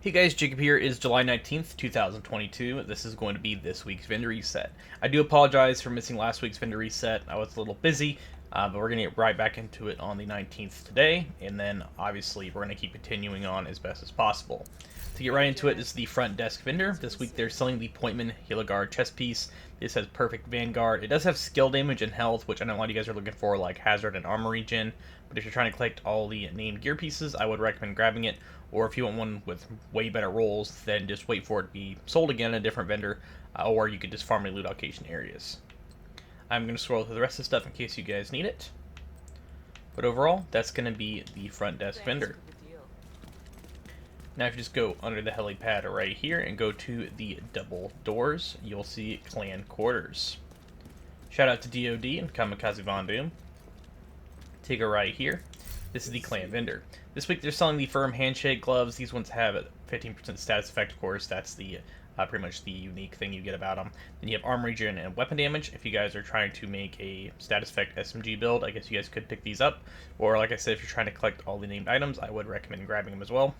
Hey guys, Jacob here. Is July 19th, 2022. This is going to be this week's vendor reset. I do apologize for missing last week's vendor reset. I was a little busy, but we're going to get right back into it on the 19th today, and then obviously we're going to keep continuing on as best as possible. To get right into it, this is the front desk vendor. This week they're selling the Pointman Hilligard chest piece. This has perfect Vanguard. It does have skill damage and health, which I know a lot of you guys are looking for, like Hazard and Armor Regen. But if you're trying to collect all the named gear pieces, I would recommend grabbing it. Or if you want one with way better rolls, then just wait for it to be sold again at a different vendor, or you could just farm the loot allocation areas. I'm going to scroll through the rest of the stuff in case you guys need it. But overall, that's going to be the front desk vendor. Now if you just go under the helipad right here and go to the double doors, you'll see clan quarters. Shout out to DOD and Kamikaze Von Doom. Take a right here. This is the clan vendor. This week they're selling the firm handshake gloves. These ones have a 15% status effect, of course. That's the pretty much the unique thing you get about them. Then you have armor regen and weapon damage. If you guys are trying to make a status effect SMG build, I guess you guys could pick these up. Or like I said, if you're trying to collect all the named items, I would recommend grabbing them as well.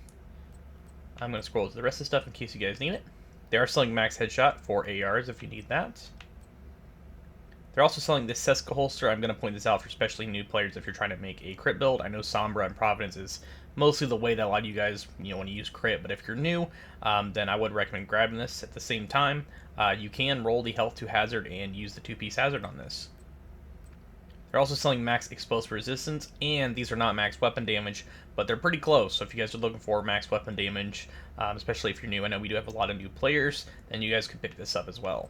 I'm going to scroll to the rest of the stuff in case you guys need it. They are selling max headshot for ARs if you need that. They're also selling this Seska holster. I'm going to point this out for especially new players if you're trying to make a crit build. I know Sombra and Providence is mostly the way that a lot of you guys want to use crit, but if you're new, then I would recommend grabbing this. At the same time, you can roll the health to hazard and use the two-piece hazard on this. They're also selling max explosive resistance, and these are not max weapon damage, but they're pretty close. So if you guys are looking for max weapon damage, especially if you're new, I know we do have a lot of new players, then you guys could pick this up as well.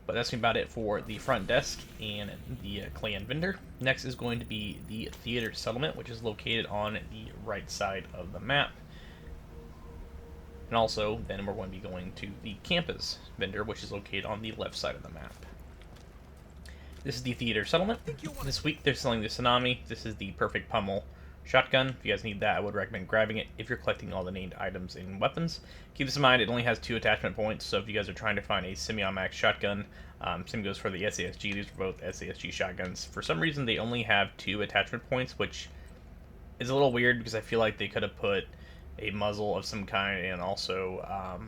But that's about it for the front desk and the clan vendor. Next is going to be the theater settlement, which is located on the right side of the map. And also, then we're going to be going to the campus vendor, which is located on the left side of the map. This is the theater settlement. This week they're selling the Tsunami. This is the perfect pummel shotgun. If you guys need that, I would recommend grabbing it if you're collecting all the named items and weapons. Keep this in mind, it only has 2 attachment points, so if you guys are trying to find a semi-max shotgun, same goes for the SASG. These are both SASG shotguns. For some reason, they only have 2 attachment points, which is a little weird because I feel like they could have put a muzzle of some kind and also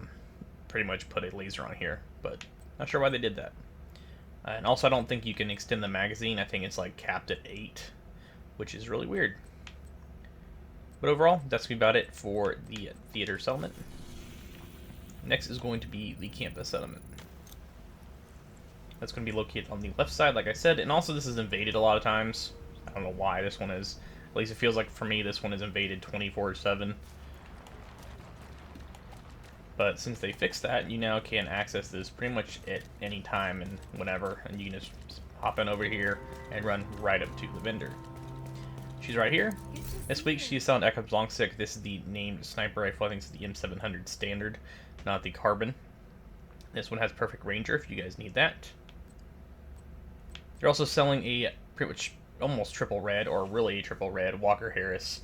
pretty much put a laser on here, but not sure why they did that. And also, I don't think you can extend the magazine. I think it's like capped at 8, which is really weird. But overall, that's going to be about it for the theater settlement. Next is going to be the campus settlement. That's going to be located on the left side, like I said, and also this is invaded a lot of times. I don't know why this one is. At least it feels like for me this one is invaded 24/7. But since they fixed that, you now can access this pretty much at any time and whenever, and you can just hop in over here and run right up to the vendor. She's right here. This week she's selling Ekob's Longstick. This is the named sniper rifle. I think it's the M700 standard, not the carbon. This one has perfect ranger if you guys need that. They're also selling a pretty much almost triple red, or really triple red, Walker Harris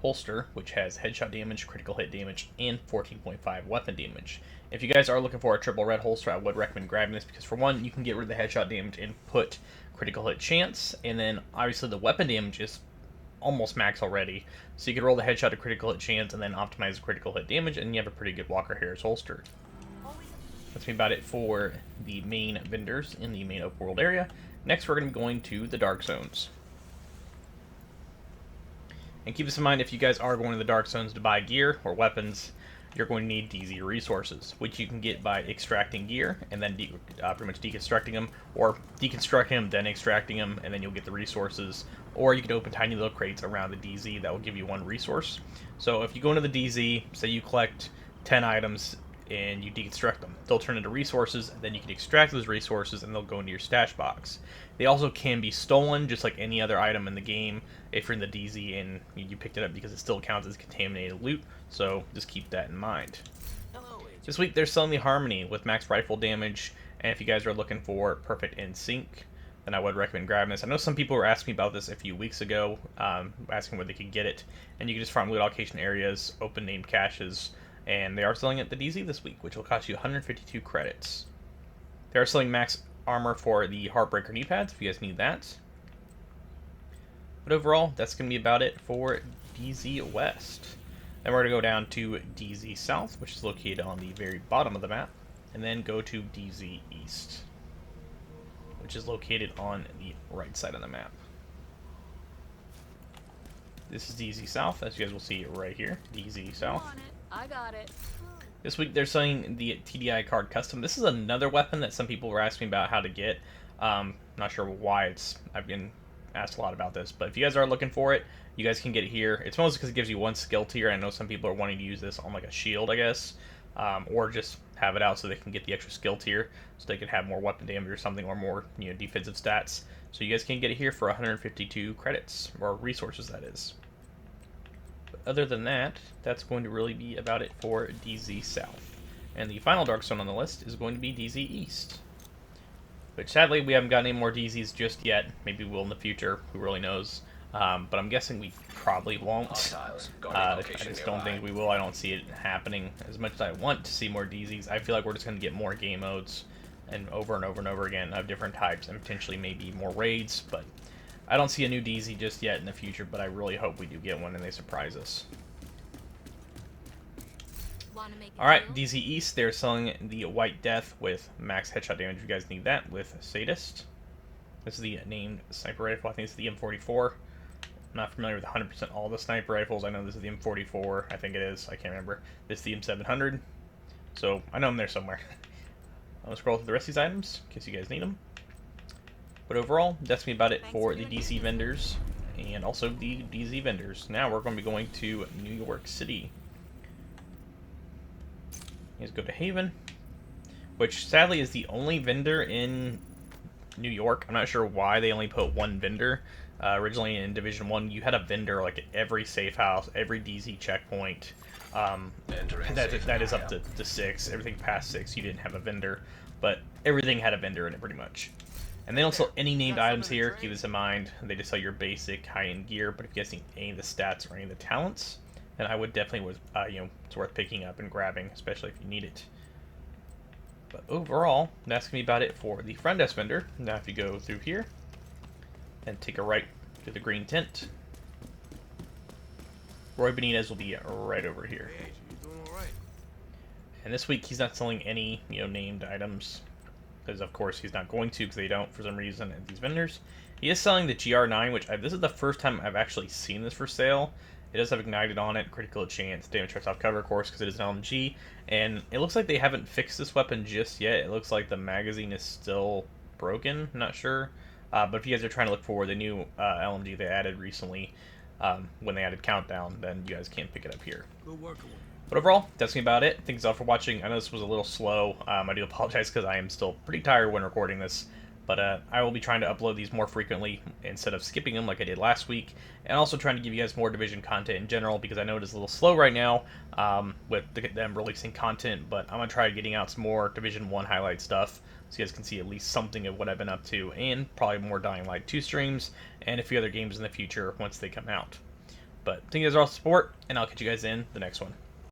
holster, which has headshot damage, critical hit damage, and 14.5 weapon damage. If you guys are looking for a triple red holster, I would recommend grabbing this because for one, you can get rid of the headshot damage and put critical hit chance, and then obviously the weapon damage is almost max already, so you can roll the headshot to critical hit chance and then optimize the critical hit damage, and you have a pretty good Walker Harris holster. That's about it for the main vendors in the main open world area. Next, we're going to be going to the dark zones. And keep this in mind, if you guys are going to the dark zones to buy gear or weapons, you're going to need DZ resources, which you can get by extracting gear and then pretty much deconstructing them, or deconstructing them, then extracting them, and then you'll get the resources. Or you can open tiny little crates around the DZ that will give you 1 resource. So if you go into the DZ, say you collect 10 items and you deconstruct them, they'll turn into resources, and then you can extract those resources and they'll go into your stash box. They also can be stolen, just like any other item in the game, if you're in the DZ and you picked it up, because it still counts as contaminated loot, so just keep that in mind. This week they're selling the Harmony with max rifle damage, and if you guys are looking for perfect in sync, then I would recommend grabbing this. I know some people were asking me about this a few weeks ago, asking where they could get it, and you can just farm loot allocation areas, open named caches, and they are selling it at the DZ this week, which will cost you 152 credits. They are selling max armor for the Heartbreaker knee pads if you guys need that. But overall, that's going to be about it for DZ West. Then we're going to go down to DZ South, which is located on the very bottom of the map, and then go to DZ East, which is located on the right side of the map. This is DZ South, as you guys will see right here, DZ South. I got it. This week they're selling the TDI Card Custom. This is another weapon that some people were asking me about how to get. Not sure why I've been asked a lot about this, but if you guys are looking for it, you guys can get it here. It's mostly because it gives you one skill tier. I know some people are wanting to use this on like a shield, I guess, or just have it out so they can get the extra skill tier, so they can have more weapon damage or something, or more defensive stats. So you guys can get it here for 152 credits, or resources, that is. But other than that, that's going to really be about it for DZ South. And the final Dark Zone on the list is going to be DZ East, which sadly we haven't gotten any more DZs just yet. Maybe we'll in the future, who really knows. But I'm guessing we probably won't. I just don't think we will. I don't see it happening as much as I want to see more DZs. I feel like we're just going to get more game modes and over and over again of different types, and potentially maybe more raids, but I don't see a new DZ just yet in the future, but I really hope we do get one and they surprise us. Alright, DZ East, they're selling the White Death with max headshot damage. You guys need that with Sadist. This is the named sniper rifle. I think it's the M44. I'm not familiar with 100% all the sniper rifles. I know this is the M44. I think it is. I can't remember. This is the M700. So I know them there somewhere. I'm going to scroll through the rest of these items in case you guys need them. But overall, that's going to be about it for the DC vendors and also the DZ vendors. Now we're going to be going to New York City. Let's go to Haven, which sadly is the only vendor in New York. I'm not sure why they only put one vendor. Originally in Division 1, you had a vendor like at every safe house, every DZ checkpoint. That is up to 6. Everything past 6, you didn't have a vendor, but everything had a vendor in it pretty much. And they don't sell any named items here, keep this in mind. They just sell your basic high-end gear, but if you guys need any of the stats or any of the talents, then I would definitely, it's worth picking up and grabbing, especially if you need it. But overall, that's going to be about it for the front desk vendor. Now if you go through here, and take a right to the green tent, Roy Benitez will be right over here. And this week he's not selling any, named items, because of course he's not going to, because they don't for some reason at these vendors. He is selling the GR9, which this is the first time I've actually seen this for sale. It does have ignited on it, critical chance, damage strikes off cover, of course, because it is an LMG. And it looks like they haven't fixed this weapon just yet. It looks like the magazine is still broken. I'm not sure. But if you guys are trying to look for the new LMG they added recently, when they added Countdown, then you guys can pick it up here. Good work. But overall, that's me about it. Thanks all for watching. I know this was a little slow. I do apologize because I am still pretty tired when recording this. But I will be trying to upload these more frequently instead of skipping them like I did last week. And also trying to give you guys more Division content in general, because I know it is a little slow right now with them releasing content. But I'm going to try getting out some more Division 1 highlight stuff, so you guys can see at least something of what I've been up to. And probably more Dying Light 2 streams and a few other games in the future once they come out. But thank you guys all for the support, and I'll catch you guys in the next one.